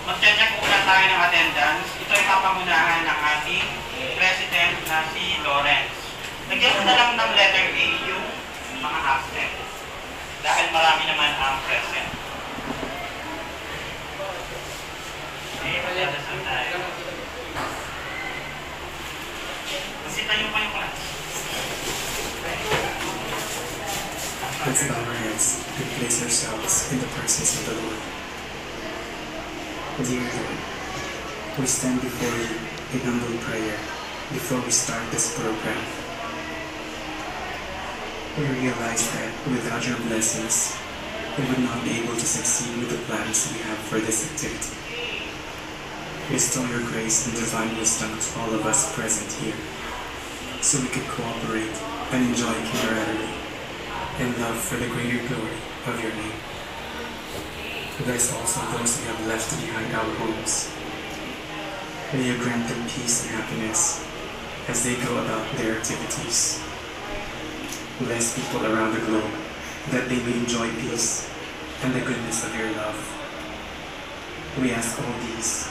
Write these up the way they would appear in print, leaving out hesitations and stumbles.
Mag-check muna tayo ng attendance. Ito ay papangunahan ng ating President na si Lawrence. Nagyan ko na lang ng letter A yung mga absent. Dahil marami naman ang present. Okay, magdadasal tayo. Masita niyo pa yung class. Let's bow our heads and place ourselves in the presence of the Lord. Dear Lord, we stand before you in humble prayer before we start this program. We realize that without your blessings, we would not be able to succeed with the plans we have for this activity. Bestow your grace and divine wisdom to all of us present here, so we could cooperate and enjoy camaraderie and love for the greater glory of your name. Bless also those we have left behind our homes. May you grant them peace and happiness as they go about their activities. Bless people around the globe that they may enjoy peace and the goodness of your love. We ask all these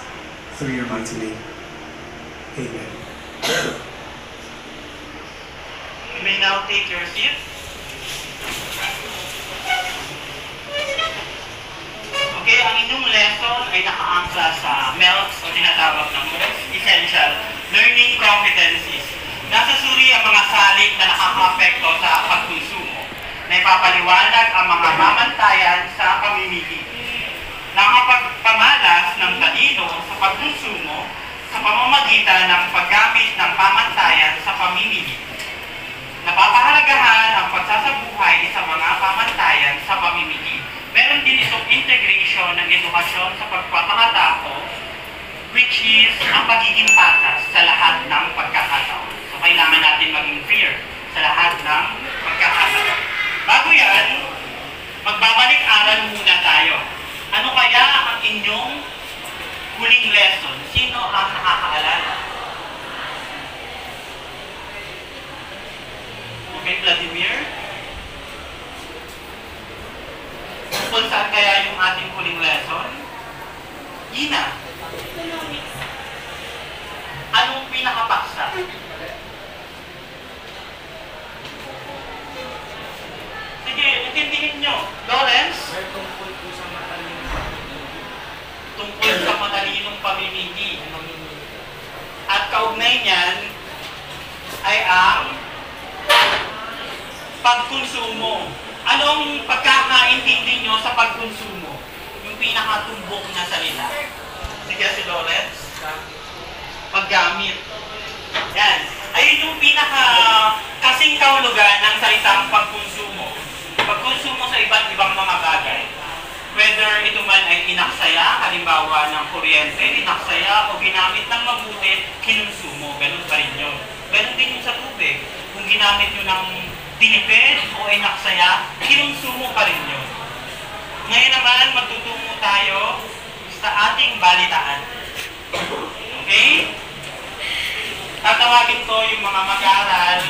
through your mighty name. Amen. You may now take your seat. Okay, ang inyong lesson ay nakaangkla sa MELCS o tinatawag ng most essential learning competencies. Nasa suri ang mga salik na nakaka-apekto sa pagkonsumo na ipapaliwanag ang mga pamantayan sa pamimili. Nakapagpamalas ng talino sa pagkonsumo sa pamamagitan ng paggamit ng pamantayan sa pamimili. Napapahalagahan ang pagsasabuhay sa mga pamantayan sa pamimili. Meron din itong integration ng edukasyon sa pagpapakatao, which is ang pagiging patas sa lahat ng pagkakataon. So, kailangan natin maging fair sa lahat ng pagkakataon. Bago yan, magbabalik-aral muna tayo. Ano kaya ang inyong huling lesson? Sino ang nakakaalala? Okay, Vladimir? Kung saan kaya yung ating huling lesson? Gina? Anong pinakapaksa? Sige, intindihin nyo. Lawrence? Tungkol sa matalinong pamimili. At kaugnay niyan ay ang pagkonsumo. Anong pagkakaintindi nyo sa pagkonsumo? Yung pinakatumbok na salita. Sige si Lawrence. Paggamit. Yan. Ayun yung kasing kahulugan ng salitang pagkonsumo. Pagkonsumo sa iba't ibang mga bagay. Whether ito man ay inaksaya, halimbawa ng kuryente, inaksaya o ginamit ng mabuti, kinonsumo. Ganun pa rin yun. Ganun din yung sa tubig. Kung ginamit nyo ng tinipid o inaksaya, kinonsumo pa rin yun. Ngayon naman, magtutungo tayo sa ating balitaan. Okay? Tatawagin ko yung mga mag-aaral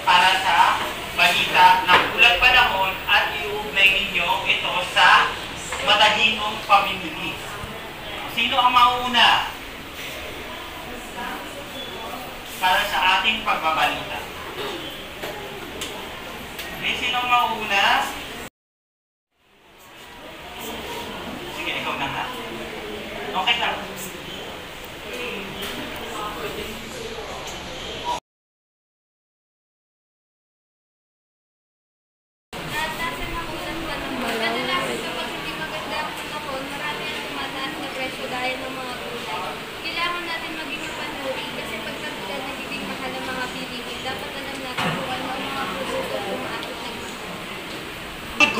para sa balita ng ulat panahon at iuugnay ninyo ito sa matalinong pamimili. Sino ang mauuna para sa ating pagbabalita? May sino mauuna? Sige, ikaw na nga. Okay lang.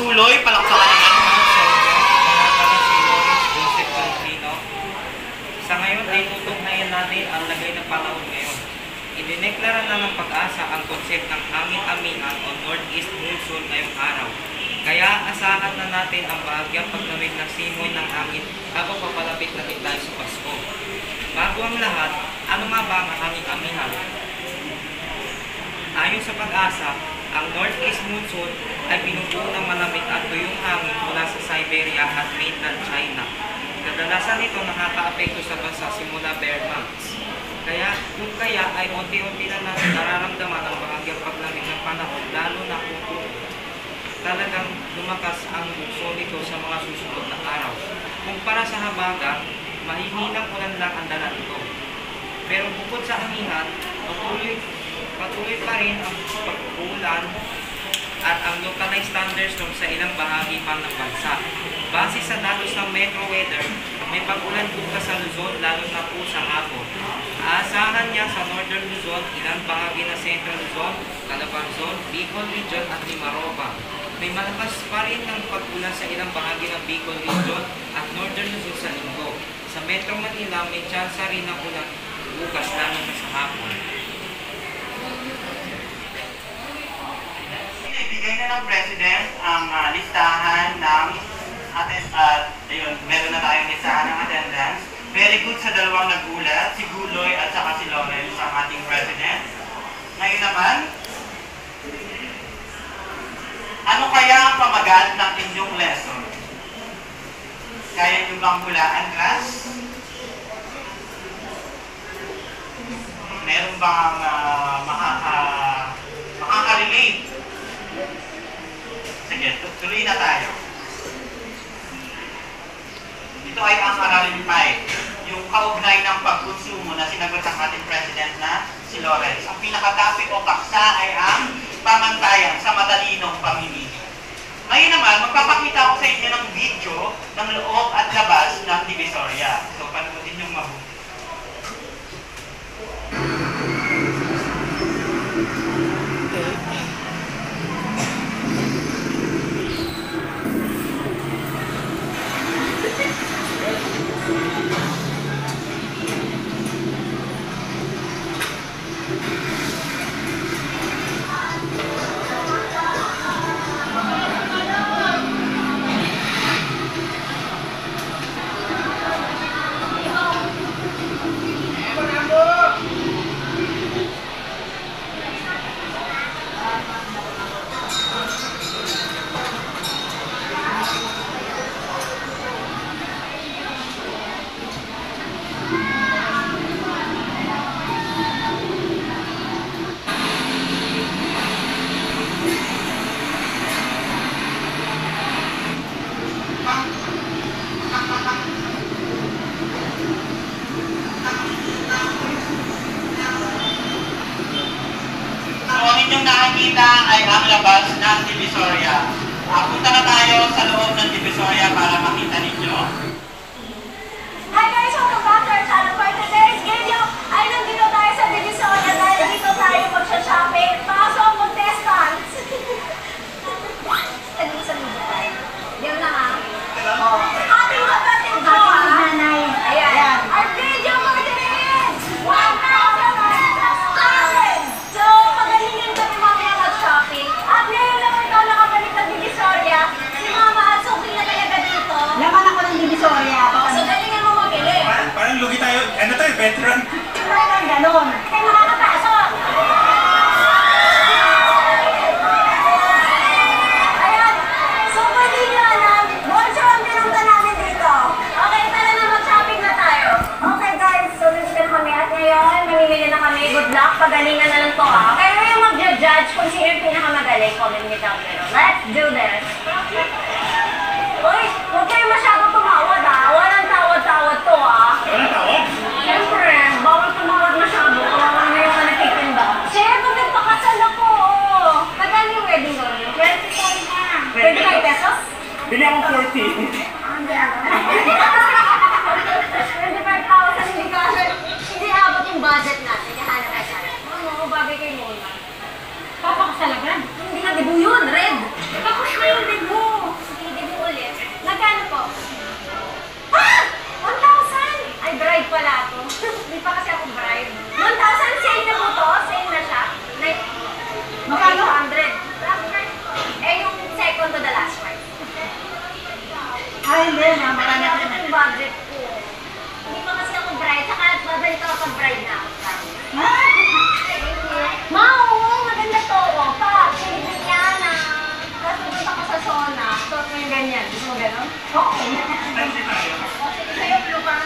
Guloy, palakpakan naman. Joseph Valentino. Sa ngayon ay tutunghayan natin ang lagay ng panahon ngayon. Idineklara na ng pag-asa ang konsep ng hangin-amingan o northeast monsoon ngayong araw. Kaya asahan na natin ang bahagyang paglamig ng simoy ng hangin habang papalapit na din tayo sa Pasko. Bago ang lahat, ano nga ba ang hangin-amingan? Ayon sa pag-asa, ang northeast monsoon ay binubuo ng malamig at tuyong hangin mula sa Siberia at mainland China. Kadalasan nito nakakaapekto sa bansa simula bear months. Kung kaya ay unti-unti na natin nararamdaman ang bahagyang paglamig ng panahon, lalo na kung talagang lumakas ang bukso nito sa mga susunod na araw. Kumpara sa habagat, mahihinang ulan lang ang dala nito. Pero bukod sa amihan, patuloy pa rin ang pag-uulan at ang localized thunderstorm sa ilang bahagi pa ng bansa. Base sa datos ng Metro Weather, may pag-ulan bukas sa Luzon lalo na po sa hapon. Aasahan niya sa Northern Luzon, ilang bahagi na Central Luzon, Calabarzon, Bicol Region at Mimaropa. May malakas pa rin ng pag-ulan sa ilang bahagi ng Bicol Region at Northern Luzon sa linggo. Sa Metro Manila, may tsansa rin ng ulan bukas lalo na sa hapon. Ibigay na ng President ang listahan ng meron na tayong listahan ng attendance. Very good sa dalawang nagulat, si Guloy at saka si Lawrence ang ating President. Ngayon naman, ano kaya ang pamagat ng inyong lesson? Kaya nyo bang hulaan, class? Meron bang makaka-relate? Sige, tuloy na tayo. Ito ay ang aralin 5, yung kaugnay ng pagkonsumo na sinagot ng ating President na si Lawrence. Ang pinaka-topic o paksa ay ang pamantayan sa matalinong pamimili. Ngayon naman, magpapakita ako sa inyo ng video ng loob at labas ng Divisoria. So, panoodin yung mabuti. Inyong nakikita ay ang labas ng Divisoria. Punta na tayo sa loob ng Divisoria para makita ninyo. Hi guys! Welcome back to our channel. For today's video ay nandito tayo sa Divisoria dahil dito tayo magsha-shopping. Paso ang contestants! Kanina sa video tayo. Diyan na ha. Ating kapatid ko! Ayan. Our video for today is 1,000 So, pagalingin kami mamaya mag-shopping. At ngayon lang ikaw nakabalik ng Divisoria. Si Mama at Sophie na talaga dito. Laman ako ng Divisoria. So, galingan mo mag-ili. Parang lugi tayo. Ano tayo? Veteran? Parang ganon. Kaya makakapasok. Ayan. So, pwede nyo alam, bonso ang pinunta namin dito. Okay, tara na mag-shopping na tayo. Okay guys, so nandito na kami. At ngayon, mamimili na kami. Good luck. Pagalingan na lang to ha. Kaya yung mag-judge kung sino yung pinakamagaling. Comment nyo down below. Let's do this. Uy, huwag kayo masyado tumawad ha. Walang tawad-tawad to ha. Ano tawag? Siyempre, bawal tumawad masyado. Kawawa na yung nagtitinda. Siyempre, nagpakasal ako. Magkano yung wedding gown niyo? 25 na. 25 pesos? Bili akong 40. Hindi ako. 25,000 hindi kasi. Hindi abot yung budget natin. Kahanap tayo sana. Ano, bagay kay Mona. Papakasalagan. Hindi nga, dibu yun. Red. Tapos na yung dibu. Sige, dibu ulit. Magkano po? Ah! 1,000! Ay, bride pala to. Hindi pa kasi ako bride. 1,000, sale na po to? Sale na siya? Magkano? 800. Last price po. Eh, yung second to the last price. Ay, hindi. Mamaya na Ano yung budget ko? Hindi pa kasi ako bride. Saka babalik ako pag bride na ako. Mao, maganda to. O, pa, pinibig yan na. Tapos pupunta ka sa sauna. Suot mo yung ganyan. Gusto mo gano'n? Okay. Nansi tayo. Sa'yo, blue ka.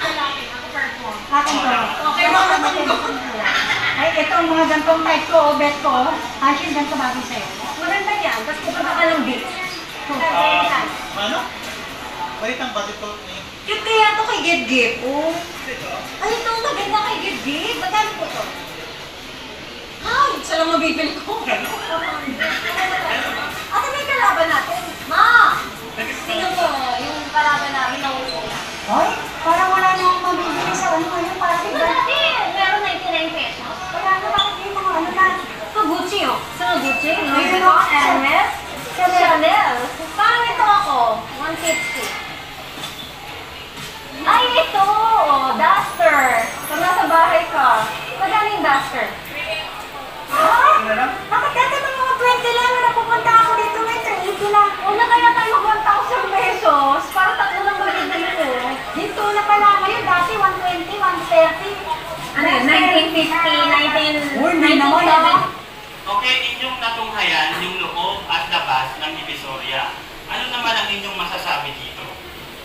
mga gantong type ko o bet ko, Ashin, ganito bagay sa'yo. Maganda yan. Tapos pupunta ka ng beach. Ano? Balitang ba ito? Cute kaya to kay Gib-Gib. Oh. Ay, ito maganda kay Gib-Gib. Magkano po to? Ay, siya lang mabibili ko. Ate, may kalaban natin. Ma! Tingnan mo, yung kalaban namin na una. Hoy, parang wala nang mabibili sa ano ngayon, parang Ito natin! Meron 99 pesos. Wala na bakit yung mga ano na. Ito Gucci oh. Saan Gucci? Louis Ayun, Vuitton? oh. Hermes? Chanel. Parang ito ako. 150. Ay, ito! Oh, duster. Kung nasa bahay ka. Magkano yung duster? Ha? Bakit dati may mga 20 lang na napupunta ako dito, may 380 lang. Una kaya tayo mag 1,000 pesos para tatlo lang mabibili ko. Dito na pala ngayon, dati 120, 130. Ano yun? 1950, 19... Uy, may naman ah. Okay, inyong natunghayan yung loob at labas ng Divisoria. Ano naman ang inyong masasabi dito?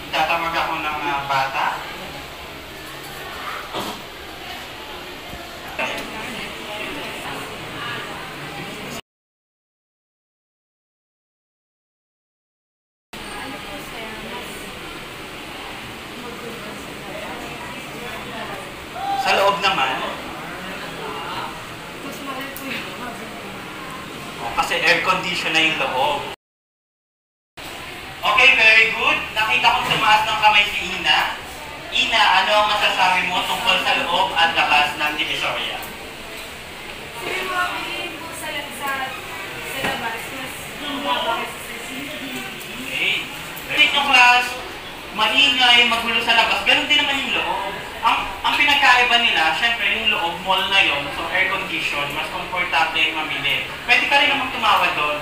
Tatawag ako ng bata. Sa loob naman, kasi air condition na yung loob. Okay, very good. Nakita kong tumaas ng kamay si Ina. Ina, ano ang masasabi mo tungkol sa loob at labas ng Divisoria? Pero mabili po sa labas, mas mababa kasi sa city. Okay. Take yung class, maingay, magulo sa labas. Ganun din naman yung loob. Ang pinagkaiba nila, syempre yung loob, mall na yon, so air condition, mas komportable yung mamili. Pwede ka rin naman tumawad doon.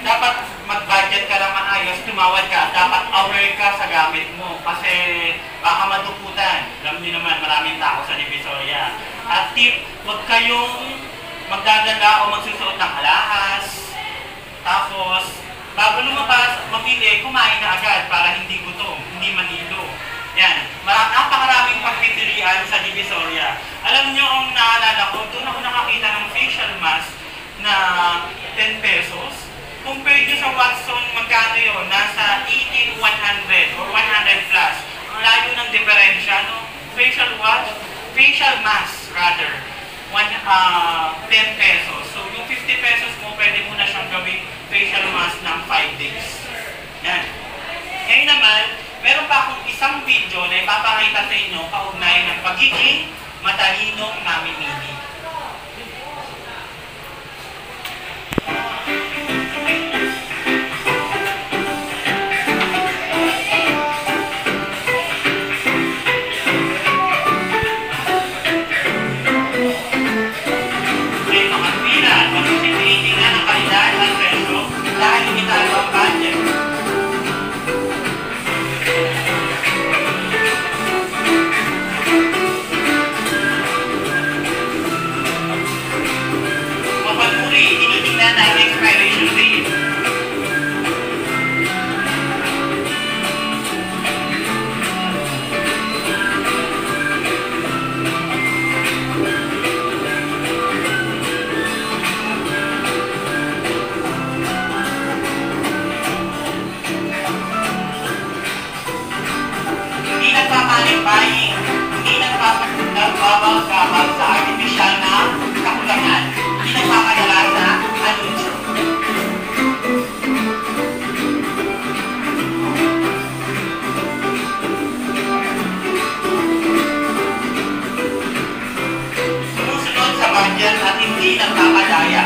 Dapat mag-budget ka lang maayos, tumawad ka, dapat aware ka sa gamit mo kasi baka maduputan. Alam niyo naman, maraming tao sa Divisoria. At tip, huwag kayong magdadala o magsusuot ng alahas. Tapos, bago lumabas, mamili, kumain na agad para hindi gutom, hindi manilo. Yan, napakaraming pagpipilian sa Divisoria. Alam niyo, ang naalala ko, doon ako nakakita ng facial mask na 10 pesos. Compared nyo sa Watson, magkano yun? Nasa 80 to 100 or 100 plus. Ang layo ng diferensya, no? Facial mask, rather. 10 pesos. So, yung 50 pesos mo, pwede mo na siyang gawing facial mask ng 5 days. Yan. Ngayon naman, meron pa akong isang video na ipapakita sa inyo kaugnay ng pagiging matalinong mamimili. Dahil limitado ang budget. Mapagpuri, tinitingnan ang expiration date. Buying, hindi nagpapagabal sa artificial na kakulangan, hindi nagpapadala sa anunsyo. Sumusunod sa budget at hindi nagpapadaya.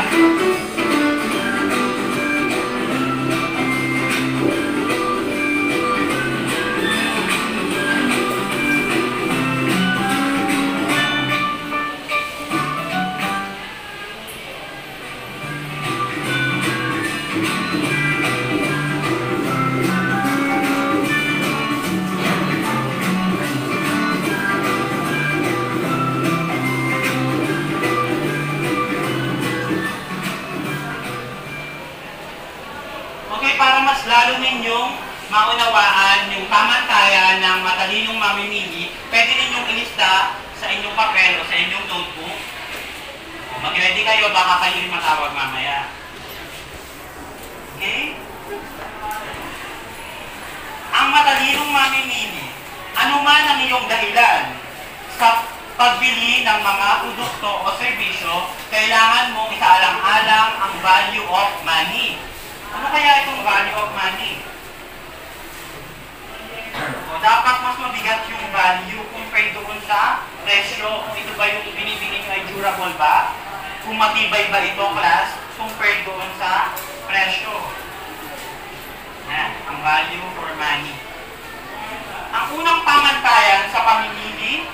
papel o sa inyong notebook. Mag-ready kayo, baka kayo yung matawag mamaya. Okay? Ang matalinong mamimili, ano man ang iyong dahilan sa pagbili ng mga produkto o serbisyo, kailangan mong isaalang-alang ang value of money. Ano kaya itong value of money? O, dapat mas mabigat yung value compared doon sa presyo. Kung ito ba yung binibili nyo ay durable ba? Kung matibay ba ito, class, compared doon sa presyo. Yan, ang value for money. Ang unang pamantayan sa pamimili,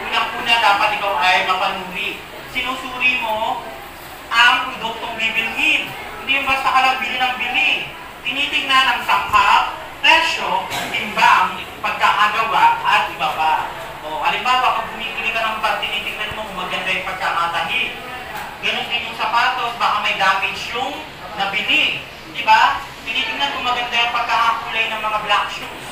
unang-una dapat ikaw ay mapanuri. Sinusuri mo ang produktong bibilhin. Hindi yung basta ka lang bili ng bili. Tinitingnan ang sangkap, presyo, timbang, pagkakagawa, at iba pa. O, halimbawa, pag bumibili ka ng bag, tinitingnan mo kung maganda yung pagkakatahi. Ganon din yung sapatos, baka may damage yung nabili. Diba? Tinitingnan kung maganda yung pagkakakulay ng mga black shoes.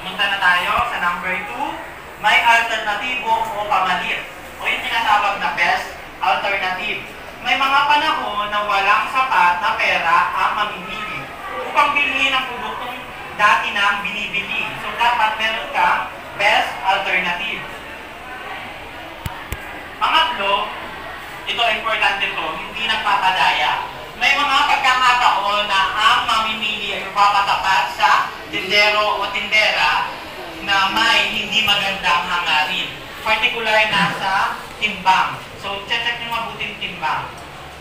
Pumunta na tayo sa number 2. May alternatibo o pamalit. O yung tinatawag na best alternative. May mga panahon na walang sapat na pera ang mamimili upang bilhin ang produktong dati nang binibili. So, dapat meron kang best alternative. Pangatlo, ito importante to, hindi nagpapadaya. May mga pagkakataon na ang mamimili ay papatapat sa tindero o tindera na may hindi magandang hangarin. Particular na sa timbang. So, check nyo mabuting timbang.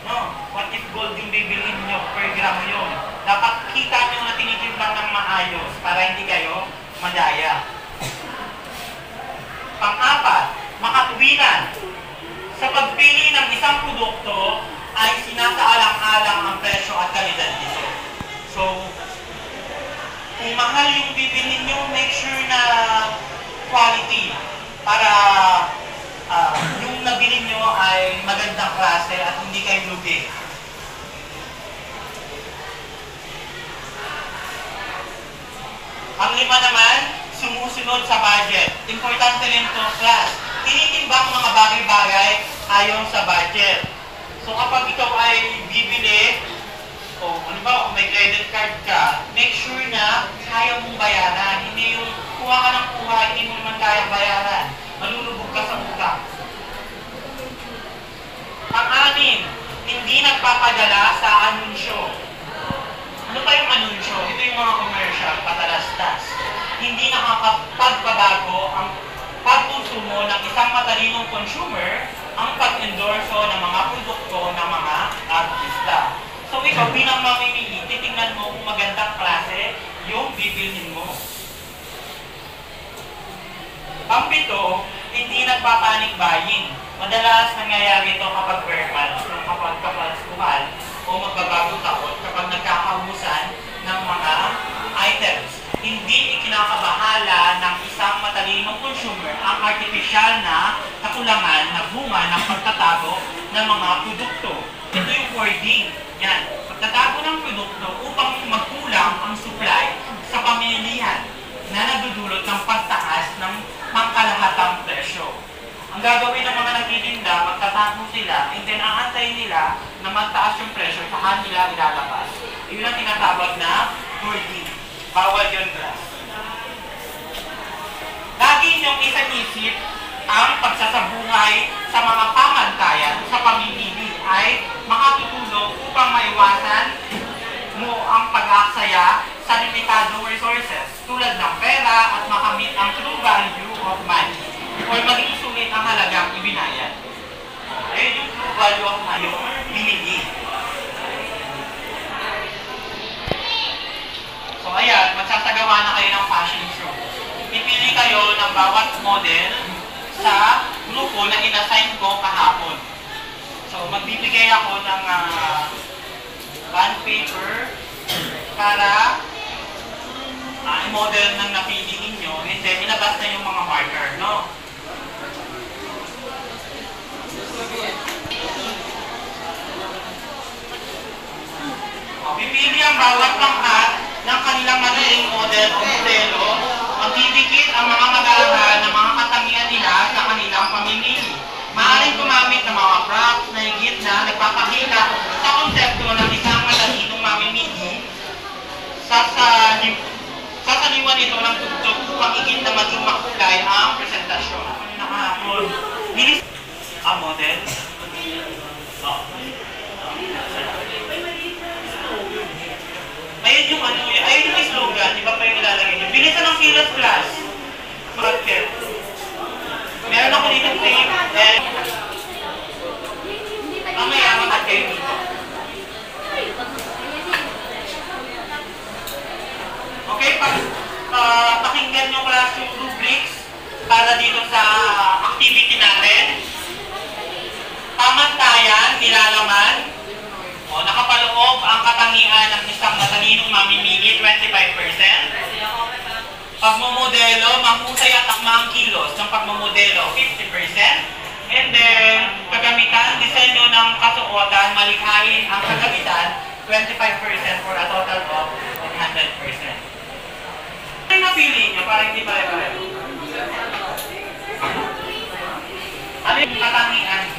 No? What if gold yung bibilhin nyo per gram yun? Dapat kita nyo na tinitimbang ng maayos para hindi kayo madaya. Pang-apat, makatuwiran. Sa pagpili ng isang produkto ay sinasaalang-alang ang presyo at kalidad nito. So, kung mahal yung bibilhin nyo, make sure na quality para yung nabili nyo ay magandang klase at hindi kayo lugi. Ang lima naman, sumusunod sa budget. Importante rin to, class. Tinitimbang mga bagay-bagay ayon sa budget. So kapag ikaw ay bibili, o ano ba, kung may credit card ka, make sure na kaya mong bayaran. Hindi yung kuha ka ng kuha, hindi mo naman kaya bayaran. Malulubog ka sa utang. Pang-anim, hindi nagpapadala sa anunsyo. Ano ba yung anunsyo? Ito yung mga commercial, patalastas. Hindi nakakapagpabago ang pagkonsumo ng isang matalinong consumer ang pag-endorso ng mga produkto ng mga artista. So ikaw, bilang mamimili, titingnan mo kung magandang klase yung bibilhin mo. Pang-pito, hindi nagpapanik buying. Madalas nangyayari ito kapag Christmas, kapag kapaskuhan o magbabago taon, kapag nagkakaubusan ng mga items. Hindi ikinakabahala ng isang matalinong consumer ang artificial na kakulangan na bunga ng pagtatago ng mga produkto. Ito yung wording. Yan. Pagtatago ng produkto upang magkulang ang supply sa pamilihan na nagdudulot ng pagtaas ng pangkalahatang presyo. Ang gagawin ng mga nagtitinda, magtatago sila, and then aantayin nila na magtaas yung presyo sa kanila ilalabas. Yun ang tinatawag na wording. Bawal yun, class. Lagi niyong isang-isip ang pagsasabungay sa mga pamantayan sa pamimili ay makatutulong upang maiwasan mo ang pag-aaksaya sa limitadong resources tulad ng pera at makamit ang true value of money o maging sulit ang halagang ibinayad. Ayun yung true value of money yung binili. So ayan, magsasagawa na kayo ng fashion show. Pipili kayo ng bawat model sa grupo na inassign ko kahapon. So magbibigay ako ng bond paper para model ng napili ninyo, and then ilabas na yung mga marker, no? Pipili ang bawat pangkat ng kanilang madaling model o modelo, magdidikit ang mga mag-aaral ng mga katangian nila ito ng tugtog upang higit na maging makulay ang presentasyon. Nakahapon. Model. Ayun yung ayun yung slogan, di ba pa yung nilalagay niyo? Bilisan ng kilos class. Market. Meron ako dito tape, and mamaya makat kayo dito. Okay, pakinggan nyo class yung rubrics para dito sa activity natin. Pamantayan, nilalaman. Nakapaloob ang katangian ng isang matalinong mamimili, 25%. Pagmumodelo, mahusay at akmang kilos ng pagmumodelo, 50%. And then, kagamitan, disenyo ng kasuotan, malikhain ang kagamitan, 25% for a total of 100%. Ano yung napili nyo para hindi pare-pareho? Ano yung katangian?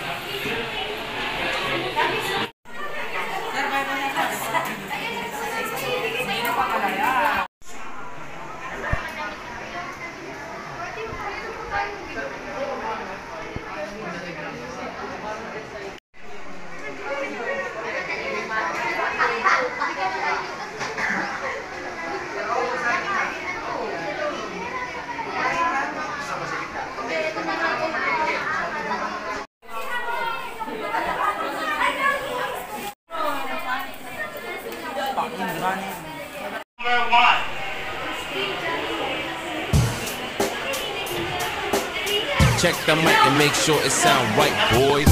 Number 1. Check the mic and make sure it sound right, boys.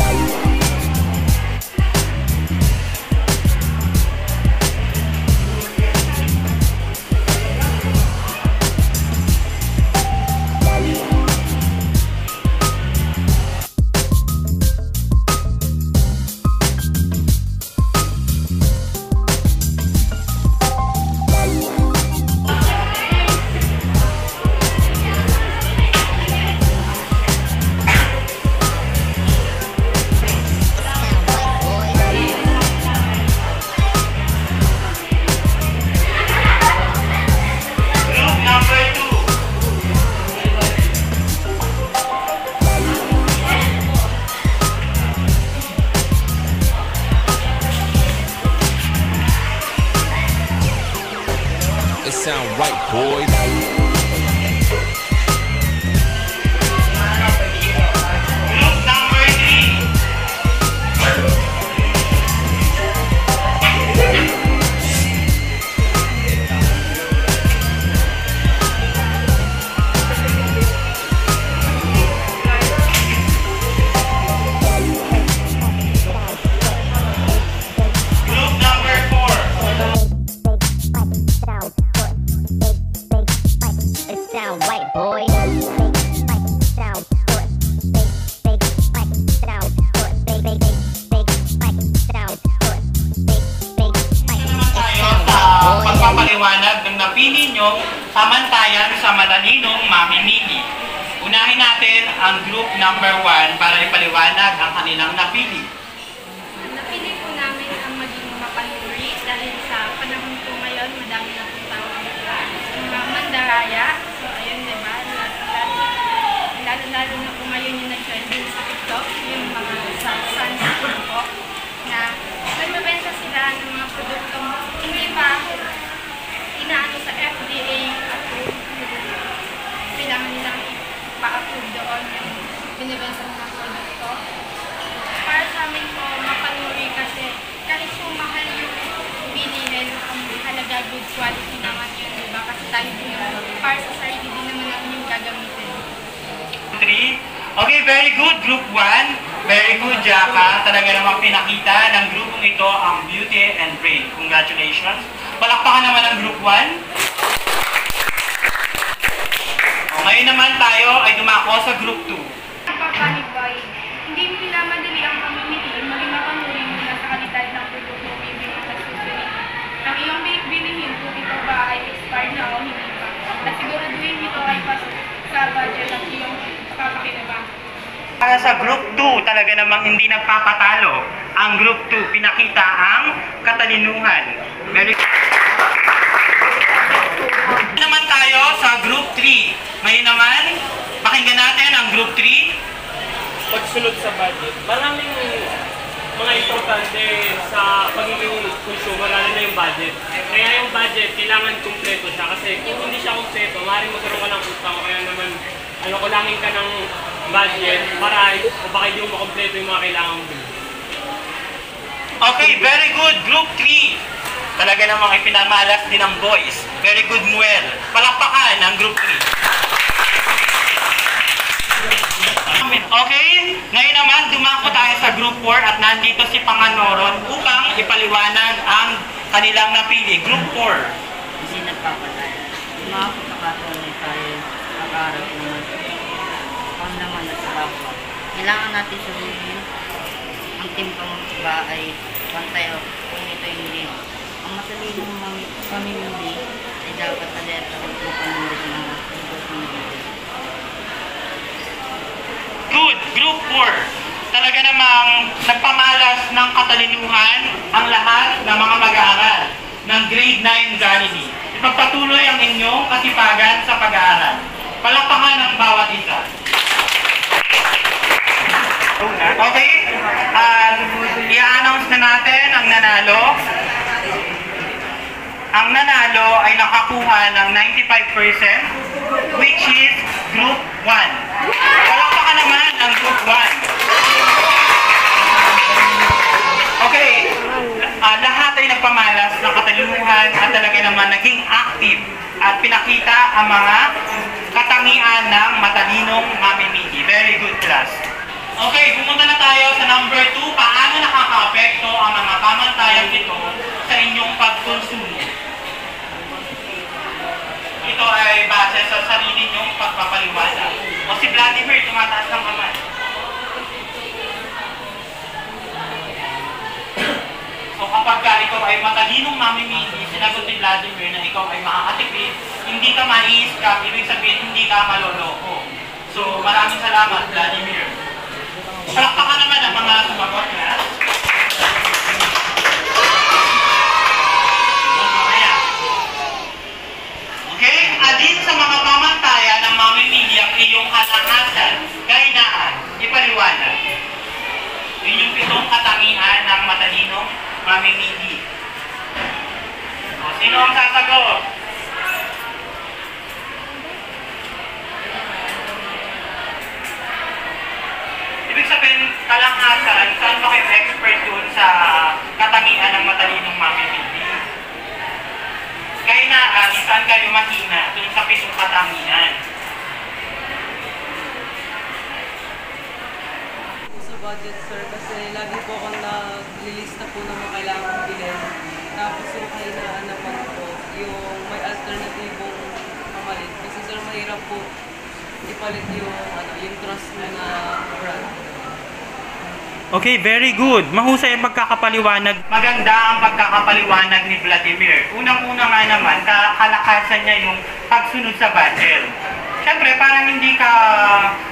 It sound right, boys. Pagpapaliwanag ng napili nyo pamantayan sa matalinong mamimili. Unahin natin ang group number 1 para ipaliwanag ang kanilang napili. Napili po namin ang maging mapanuri dahil sa panahon po ngayon, madami na po tawag mga mandaraya. So, ayun, diba? Lalo-lalo na po ngayon yung nag-trending sa TikTok, yung mga sans po, na nagbebenta sila ng mga produktong hindi pa inaano sa FDA approved. Kailangan nilang pa-approve doon yung binibenta ng mga produkto. Para sa amin po, mapanuri kasi kahit po mahal yung bilihin, ang halaga good quality naman yun, diba? Kasi tayo din yung para sa sarili din naman natin yung gagamitin. 3. Okay, very good. Group 1. Very good, Jaka. Talaga namang pinakita ng grupong ito ang beauty and brain. Congratulations. Palakpakan naman ang group 1. Ngayon naman tayo ay dumako sa group 2. Papanibay, hindi minamadali ang pamimili, maging mapanuri muna sa kalidad ng produkto o bibili sa susunod. Ang iyong bilihin kung ito ba ay expired na o hindi pa. At siguraduhin ito ay pasok sa budget at iyong papakinabangan. Para sa group 2, talaga namang hindi nagpapatalo. Ang group 2, pinakita ang katalinuhan. Very naman tayo sa ng Group 3? Pagsunod sa budget. Maraming mga importante sa pagiging consumer, lalo na yung budget. Kaya yung budget, kailangan kumpleto siya. Kasi kung hindi siya kumpleto, maaaring magkaroon ka ng utang. Kaya naman, kulangin ka ng budget para o baka hindi mo makompleto yung mga kailangan mo. Okay, very good. Group 3. Talaga namang ipinamalas din ng boys. Very good, Muel. Palakpakan ng Group 3. Okay, ngayon naman dumako tayo sa Group 4 at nandito si Panganoron upang ipaliwanag ang kanilang napili. Group 4. Kasi nagpapalaya. Yung mga pagkakataon ay tayo nag-aaral naman. Ang naman at kapwa. Kailangan natin sabihin ang timpang ba ay pantay o kung ito hindi. Ang matalinong pamimili ay dapat alerta o pamimili ng Good. Group 4. Talaga namang nagpamalas ng katalinuhan ang lahat ng mga mag-aaral ng Grade 9 Jollibee. Ipagpatuloy ang inyong kasipagan sa pag-aaral. Palakpakan ang bawat isa. Okay? I-announce na natin ang nanalo. Ang nanalo ay nakakuha ng 95%, which is Group 1. Palakpakan naman ang Group 1. Okay, lahat ay nagpamalas ng katalinuhan at talaga naman naging active at pinakita ang mga katangian ng matalinong mamimili. Very good class. Okay, pumunta na tayo sa number 2. Paano nakaka-apekto ang mga pamantayang ito sa inyong pagkonsumo? Ito ay base sa sarili niyong pagpapaliwanag. O si Vladimir, tumataas ng kamay. So kapag ikaw ay matalinong mamimili, sinagot ni Vladimir na ikaw ay makakatipid, hindi ka ma-i-scam, ibig sabihin hindi ka maloloko. So maraming salamat, Vladimir. Palakpakan naman ang mga sumagot na. Okay, alin sa mga pamantayan ng mamimili ang iyong kalakasan, kahinaan, ipaliwanag. Yun yung 7 katangian ng matalinong mamimili. O, sino ang sasagot? Ibig sabihin, kalakasan, saan ba kayo expert doon sa katangian ng matalinong mamimili? Kahinaan, saan kayo mahina doon sa 7 katangian? Sa budget, sir, kasi lagi po akong naglilista po ng mga kailangan kong bilhin. Tapos yung kahinaan naman po, yung may alternatibong pamalit. Kasi sir, mahirap po ipalit yung trust mo na brand. Okay, very good. Mahusay ang pagkakapaliwanag. Maganda ang pagkakapaliwanag ni Vladimir. Unang-una nga naman, kalakasan niya yung pagsunod sa budget. Siyempre, parang hindi ka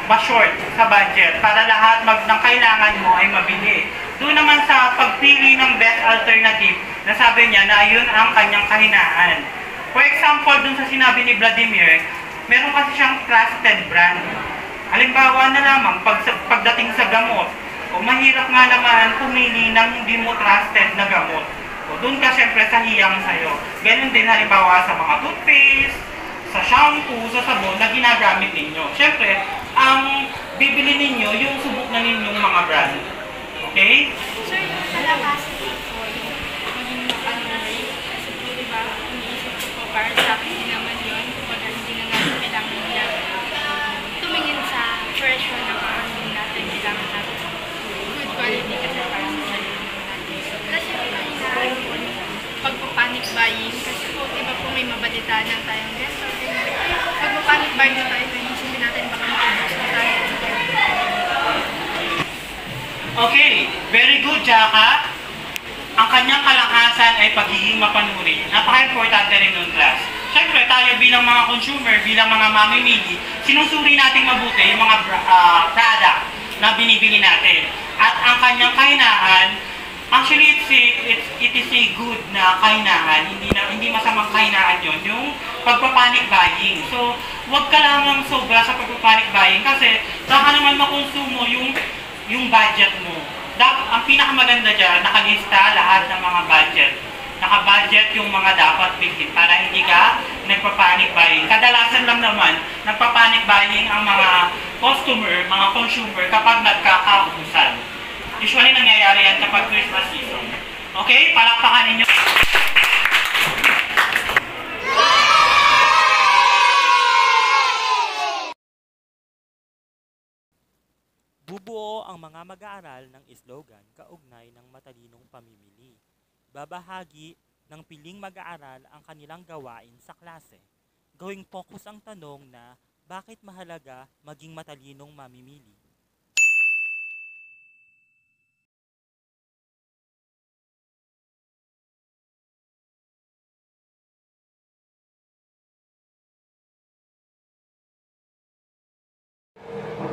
ma-short sa budget para lahat ng kailangan mo ay mabili. Doon naman sa pagpili ng best alternative, nasabi niya na yun ang kanyang kahinaan. For example, dun sa sinabi ni Vladimir, meron kasi siyang trusted brand. Halimbawa na lamang, pagdating sa gamot, o mahirap nga naman pumili ng hindi mo trusted na gamot. O doon ka siyempre sa hiyang sa'yo. Ganun din halimbawa sa mga toothpaste, sa shampoo, sa sabon na ginagamit ninyo. Siyempre, ang bibili ninyo yung subok na ninyong mga brand. Okay? Sir, yung kalakasan po, maging kasi po, diba, iniisip ko po, para sa akin din naman yun, kapag hindi na natin kailangan nila tumingin sa presyo ng mga hindi natin kailangan natin. Good quality kasi para sa sarili natin. Kasi kailangan po, pagpapanic buying, kasi po, diba po may mabalitaan lang tayong ganito. Pagpapanic buying na tayo, hindi natin baka makabos na tayo. Okay, very good, Jaka. Ang kanyang kalakasan ay pagiging mapanuri. Napaka-importante rin nun, class. Siyempre, tayo bilang mga consumer, bilang mga mamimili, sinusuri natin mabuti yung mga product na binibili natin. At ang kanyang kahinaan, actually, it is a good na kahinaan. Hindi masamang kahinaan yun, yung pagpapanic buying. So, huwag ka lamang sobra sa pagpapanic buying kasi saka naman makonsumo yung budget mo. Ang pinakamaganda dyan, nakalista lahat ng mga budget. Naka-budget yung mga dapat bilhin para hindi ka nagpa-panic buying. Kadalasan lang naman, nagpa-panic buying ang mga customer, mga consumer kapag nagkakaubusan. Usually nangyayari yan kapag Christmas season. Okay? Palakpakan ninyo. Bubuo ang mga mag-aaral ng slogan kaugnay ng matalinong pamimili. Babahagi ng piling mag-aaral ang kanilang gawain sa klase. Gawing focus ang tanong na bakit mahalaga maging matalinong mamimili.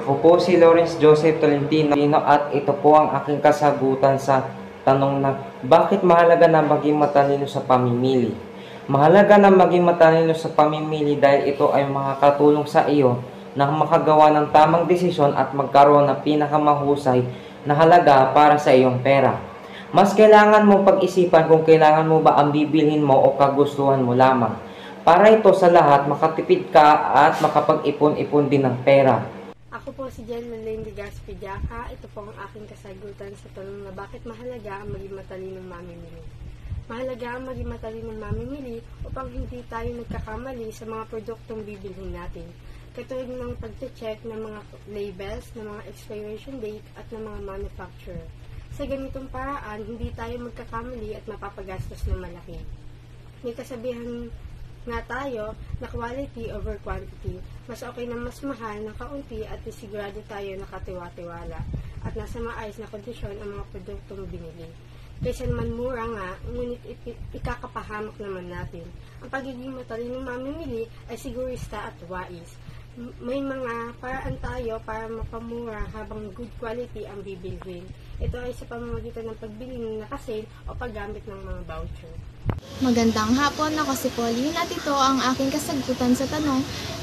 Ako po si Lawrence Joseph Tolentino at ito po ang aking kasagutan sa tanong na bakit mahalaga na maging matalino sa pamimili. Mahalaga na maging matalino sa pamimili dahil ito ay makakatulong sa iyo na makagawa ng tamang desisyon at magkaroon ng pinakamahusay na halaga para sa iyong pera. Mas kailangan mo pag-isipan kung kailangan mo ba ang bibilhin mo o kagustuhan mo lamang. Para ito sa lahat, makatipid ka at makapag-ipon-ipon din ng pera. Ako po si Jen Manlene de Gaspidiaca. Ito po ang aking kasagutan sa tanong na bakit mahalaga ang maging matalinong mamimili. Mahalaga ang maging matalinong mamimili upang hindi tayo nagkakamali sa mga produktong bibilhin natin. Katulad ng pag-check ng mga labels, ng mga expiration date at ng mga manufacturer. Sa ganitong paraan, hindi tayo magkakamali at mapapagastos ng malaki. May kasabihan nga tayo na quality over quantity. Mas okay na mas mahal ng kaunti at sigurado tayo nakatiwa-tiwala at nasa maayos na kondisyon ang mga produktong binili. Kaysa naman mura nga, ngunit ikakapahamak naman natin. Ang pagiging matalinong mamimili ay sigurista at wais. May mga paraan tayo para mapamura habang good quality ang bibilhin. Ito ay sa pamamagitan ng pagbili ng nakasale o paggamit ng mga voucher. Magandang hapon, ako si Pauline at ito ang aking kasagutan sa tanong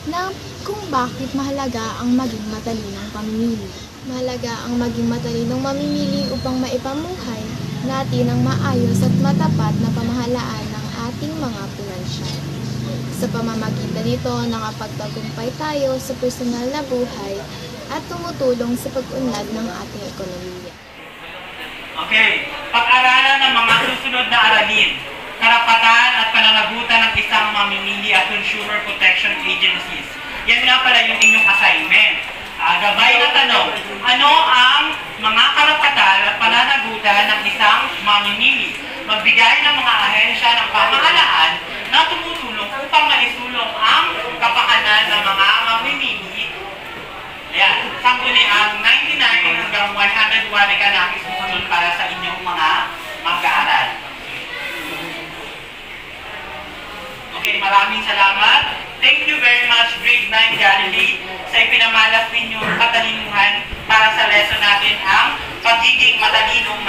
na kung bakit mahalaga ang maging matalinong pamimili. Mahalaga ang maging matalinong mamimili upang maipamuhay natin ang maayos at matapat na pamahalaan ng ating mga pinansyal. Sa pamamagitan nito, nakapagtagumpay tayo sa personal na buhay at tumutulong sa pag-unlad ng ating ekonomiya. Okay, pag-aralan ng mga susunod na aralin. Karapatan at pananagutan ng isang mamimili at consumer protection agencies. Yan nga pala yung inyong assignment. Gabay na tanong, ano ang mga karapatan at pananagutan ng isang mamimili? Magbigay ng mga ahensya ng pamahalaan na tumutulong upang maisulong ang kapakanan ng mga mamimili. Ayan, sangguniang 99 hanggang 101 ay kanakis sumunod para sa inyong mga mag-aaral. Okay, maraming salamat. Thank you very much, Grade 9 Galilee, sa ipinamalas ninyong katalinuhan para sa lesson natin ang pagiging matalinong